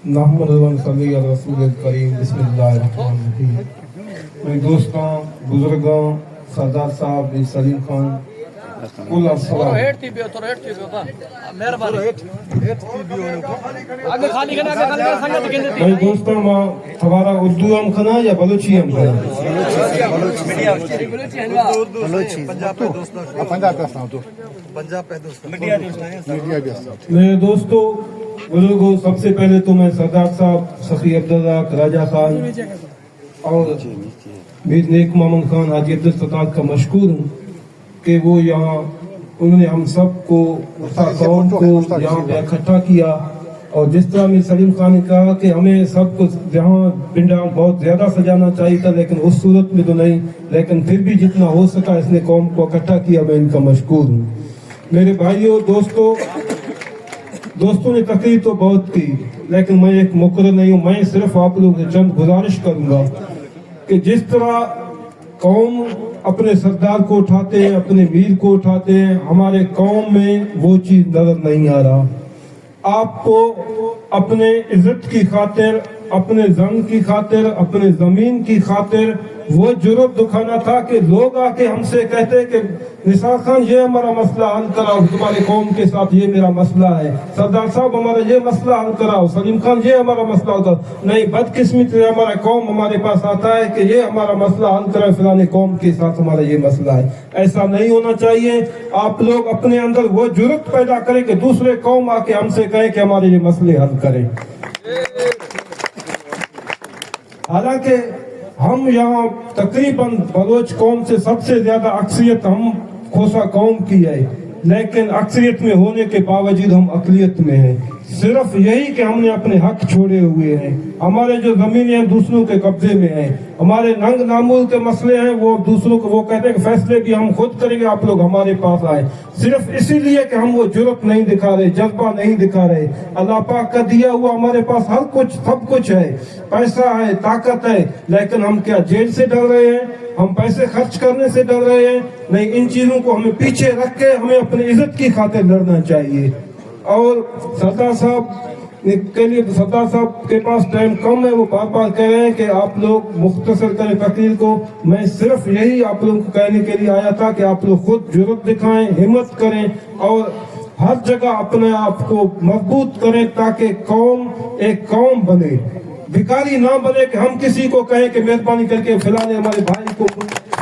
محمد صلی اللہ رسول کریم بسم اللہ الرحمن الرحیم۔ میرے دوستوں، بزرگوں، سردار صاحب سلیم خان، کل السلام۔ میرے دوستوں، ہمارا اردو ہم کھنا یا بلوچی ہم کھنا؟ میرے دوستوں، بزرگوں، سب سے پہلے تو میں سردار صاحب سخی عبداللہ راجہ خان اور میر نیک محمد خان حاجی عبدالستار کا مشکور ہوں کہ وہ یہاں انہوں نے ہم سب کو قوم کو یہاں پہ اکٹھا کیا، اور جس طرح میر سلیم خان نے کہا کہ ہمیں سب کو یہاں پنڈا بہت زیادہ سجانا چاہیے تھا، لیکن اس صورت میں تو نہیں، لیکن پھر بھی جتنا ہو سکا اس نے قوم کو اکٹھا کیا، میں ان کا مشکور ہوں۔ میرے بھائیوں، دوستوں نے تقریر تو بہت کی، لیکن میں ایک مقرر نہیں ہوں، میں صرف آپ لوگوں سے چند گزارش کروں گا کہ جس طرح قوم اپنے سردار کو اٹھاتے ہیں، اپنے میر کو اٹھاتے ہیں، ہمارے قوم میں وہ چیز نظر نہیں آ رہا۔ آپ کو اپنے عزت کی خاطر، اپنے زن کی خاطر، اپنے زمین کی خاطر وہ جرأت دکھانا تھا کہ لوگ آ کے ہم سے کہتے کہ نثار خان یہ ہمارا مسئلہ حل کراؤ، تمہاری قوم کے ساتھ یہ میرا مسئلہ ہے، سردار صاحب ہمارا یہ مسئلہ حل کراؤ، سلیم خان یہ ہمارا مسئلہ ہوتا نہیں، بدقسمت سے ہمارا قوم ہمارے پاس آتا ہے کہ یہ ہمارا مسئلہ حل کرے، فلانے قوم کے ساتھ ہمارا یہ مسئلہ ہے۔ ایسا نہیں ہونا چاہیے۔ آپ لوگ اپنے اندر وہ جرأت پیدا کریں کہ دوسرے قوم آ کے ہم سے کہیں کہ ہمارے یہ مسئلے حل کریں۔ حالانکہ ہم یہاں تقریباً بلوچ قوم سے سب سے زیادہ اکثریت ہم کھوسا قوم کی ہے، لیکن اکثریت میں ہونے کے باوجود ہم اقلیت میں ہیں۔ صرف یہی کہ ہم نے اپنے حق چھوڑے ہوئے ہیں، ہمارے جو زمینیں ہیں دوسروں کے قبضے میں ہیں، ہمارے ننگ نامول کے مسئلے ہیں، وہ دوسروں کو وہ کہتے ہیں کہ فیصلے بھی ہم خود کریں گے، آپ لوگ ہمارے پاس آئے، صرف اسی لیے کہ ہم وہ جرأت نہیں دکھا رہے، جذبہ نہیں دکھا رہے۔ اللہ پاک کا دیا ہوا ہمارے پاس ہر کچھ، سب کچھ ہے، پیسہ ہے، طاقت ہے، لیکن ہم کیا جیل سے ڈر رہے ہیں؟ ہم پیسے خرچ کرنے سے ڈر رہے ہیں؟ نہیں، ان چیزوں کو ہمیں پیچھے رکھ کے ہمیں اپنی عزت کی خاطر لڑنا چاہیے۔ اور سردار صاحب کے پاس ٹائم کم ہے، وہ بار بار کہہ رہے ہیں کہ آپ لوگ مختصر کریں تقریر کو۔ میں صرف یہی آپ لوگوں کو کہنے کے لیے آیا تھا کہ آپ لوگ خود جرأت دکھائیں، ہمت کریں، اور ہر جگہ اپنے آپ کو مضبوط کریں تاکہ قوم ایک قوم بنے، بھکاری نہ بنے کہ ہم کسی کو کہیں کہ مہربانی کر کے فلانے ہمارے بھائی کو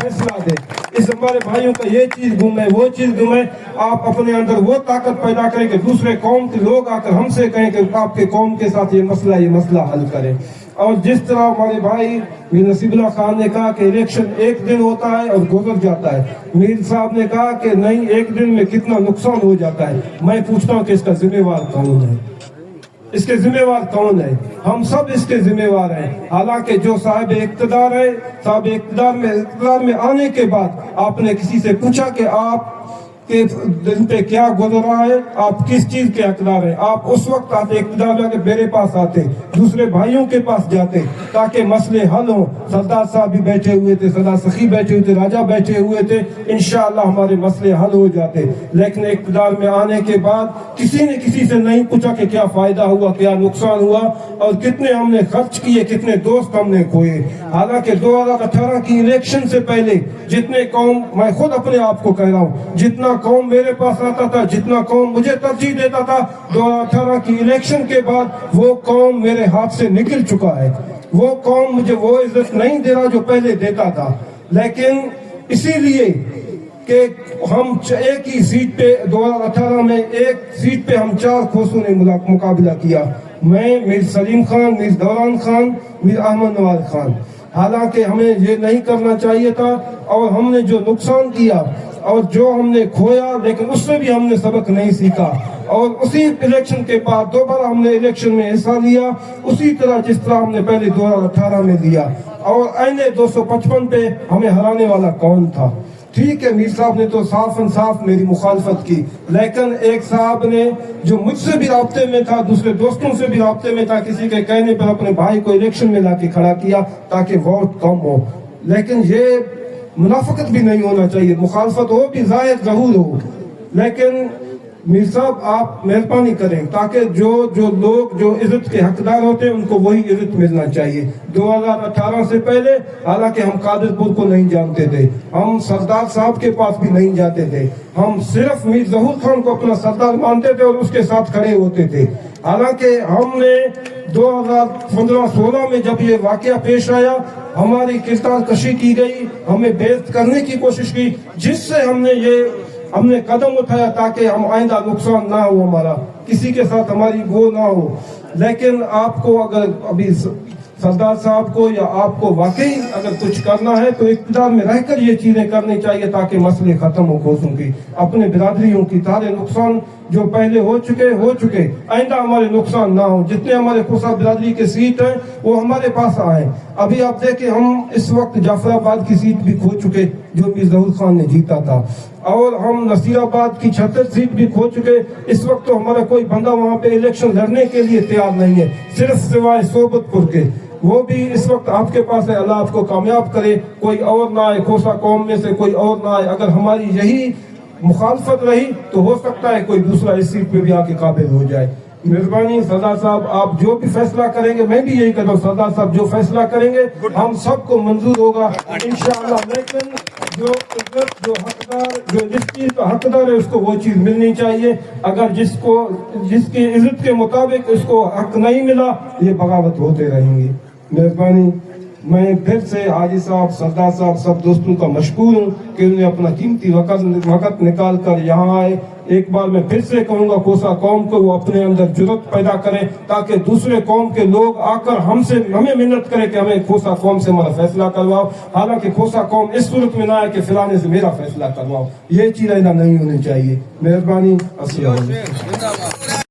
فیصلہ دے، اس ہمارے بھائیوں کا یہ چیز گم ہے، وہ چیز گم ہے۔ آپ اپنے اندر وہ طاقت پیدا کریں کہ دوسرے قوم کے لوگ آ کر ہم سے کہیں کہ آپ کے قوم کے ساتھ یہ مسئلہ حل کریں۔ اور جس طرح ہمارے بھائی میر نصیب اللہ خان نے کہا کہ الیکشن ایک دن ہوتا ہے اور گزر جاتا ہے، میر صاحب نے کہا کہ نہیں، ایک دن میں کتنا نقصان ہو جاتا ہے۔ میں پوچھتا ہوں کہ اس کا ذمہ وار کون ہے؟ اس کے ذمہ وار کون ہے؟ ہم سب اس کے ذمہ وار ہیں۔ حالانکہ جو صاحب اقتدار میں آنے کے بعد آپ نے کسی سے پوچھا کہ آپ کے دل پہ کیا گزر رہا ہے، آپ کس چیز کے اقتدار ہیں؟ آپ اس وقت آتے اقتدار میں کہ میرے پاس آتے، دوسرے بھائیوں کے پاس جاتے تاکہ مسئلے حل ہوں۔ سردار صاحب بھی بیٹھے ہوئے تھے، سردار سخی بیٹھے ہوئے تھے، راجہ بیٹھے ہوئے تھے، انشاءاللہ ہمارے مسئلے حل ہو جاتے۔ لیکن اقتدار میں آنے کے بعد کسی نے کسی سے نہیں پوچھا کہ کیا فائدہ ہوا، کیا نقصان ہوا، اور کتنے ہم نے خرچ کیے، کتنے دوست ہم نے کھوئے۔ حالانکہ 2018 کی الیکشن سے پہلے جتنے قوم، میں خود اپنے آپ کو کہہ رہا ہوں، جتنا قوم میرے پاس آتا تھا، جتنا قوم مجھے ترجیح دیتا تھا، 2018 کی الیکشن کے بعد وہ قوم میرے ہاتھ سے نکل چکا ہے۔ وہ قوم مجھے وہ عزت نہیں دے رہا جو پہلے دیتا تھا، لیکن اسی لیے کہ ہم ایک ہی سیٹ پہ 2018 میں ایک سیٹ پہ ہم 4 کھوسوں نے مقابلہ کیا، میں، میر سلیم خان، میر دوران خان، میر احمد نواز خان۔ حالانکہ ہمیں یہ نہیں کرنا چاہیے تھا، اور ہم نے جو نقصان کیا اور جو ہم نے کھویا، لیکن اس سے بھی ہم نے سبق نہیں سیکھا، اور اسی الیکشن کے بعد دوبارہ ہم نے الیکشن میں حصہ لیا، اسی طرح جس طرح ہم نے پہلے 2018 میں لیا۔ اور این 255 پہ ہمیں ہرانے والا کون تھا؟ ٹھیک ہے، میر صاحب نے تو صاف انصاف میری مخالفت کی، لیکن ایک صاحب نے جو مجھ سے بھی رابطے میں تھا، دوسرے دوستوں سے بھی رابطے میں تھا، کسی کے کہنے پر اپنے بھائی کو الیکشن میں لا کے کھڑا کیا تاکہ ووٹ کم ہو۔ لیکن یہ منافقت بھی نہیں ہونا چاہیے، مخالفت ہو بھی ظاہر ضرور ہو، لیکن میر صاحب آپ مہربانی کریں تاکہ جو لوگ جو عزت کے حقدار ہوتے ہیں ان کو وہی عزت ملنا چاہیے. 2018 سے پہلے حالانکہ ہم قادر پور کو نہیں جانتے تھے, ہم سردار صاحب کے پاس بھی نہیں جاتے تھے, ہم صرف میر ظہور خان کو اپنا سردار مانتے تھے اور اس کے ساتھ کھڑے ہوتے تھے. حالانکہ ہم نے 2015-16 میں جب یہ واقعہ پیش آیا ہماری کردار کشی کی گئی, ہمیں بیعت کرنے کی کوشش کی, جس سے ہم نے قدم اٹھایا تاکہ ہم آئندہ نقصان نہ ہو, ہمارا کسی کے ساتھ ہماری وہ نہ ہو. لیکن آپ کو اگر ابھی سردار صاحب کو یا آپ کو واقعی اگر کچھ کرنا ہے تو اقتدار میں رہ کر یہ چیزیں کرنی چاہیے تاکہ مسئلے ختم ہو کوسوں کی. اپنے برادریوں کی سارے نقصان جو پہلے ہو چکے آئندہ ہمارے نقصان نہ ہو. جتنے ہمارے خوسا برادری کے سیٹ ہیں وہ ہمارے پاس آئیں. ابھی آپ دیکھیں ہم اس وقت جعفر آباد کی سیٹ بھی کھو چکے جو میر ظہور خان نے جیتا تھا, اور ہم نصیر آباد کی 76 سیٹ بھی کھو چکے. اس وقت تو ہمارا کوئی بندہ وہاں پہ الیکشن لڑنے کے لیے تیار نہیں ہے صرف سوائے صحبت پور کے, وہ بھی اس وقت آپ کے پاس ہے. اللہ آپ کو کامیاب کرے, کوئی اور نہ آئے, کھوسا قوم میں سے کوئی اور نہ آئے. اگر ہماری یہی مخالفت رہی تو ہو سکتا ہے کوئی دوسرا اس سیٹ پہ بھی آ کے قابل ہو جائے. مہربانی سردار صاحب آپ جو بھی فیصلہ کریں گے, میں بھی یہی کہتا ہوں سردار صاحب جو فیصلہ کریں گے ہم سب کو منظور ہوگا انشاءاللہ. لیکن جو عزت جو حقدار جو جس چیز کا حقدار ہے اس کو وہ چیز ملنی چاہیے. اگر جس کی عزت کے مطابق اس کو حق نہیں ملا یہ بغاوت ہوتے رہیں گی. مہربانی میں پھر سے حاجی صاحب سردار صاحب سب دوستوں کا مشکور ہوں کہ انہوں نے اپنا قیمتی وقت نکال کر یہاں آئے. ایک بار میں پھر سے کہوں گا کھوسا قوم کو وہ اپنے اندر جرات پیدا کریں تاکہ دوسرے قوم کے لوگ آ کر ہمیں منت کریں کہ ہمیں کھوسا قوم سے ہمارا فیصلہ کرواؤ. حالانکہ کھوسا قوم اس صورت میں نہ ہے کہ فلانے سے میرا فیصلہ کرواؤ, یہ چیز ایسا نہیں ہونی چاہیے. مہربانی. السلام علیکم.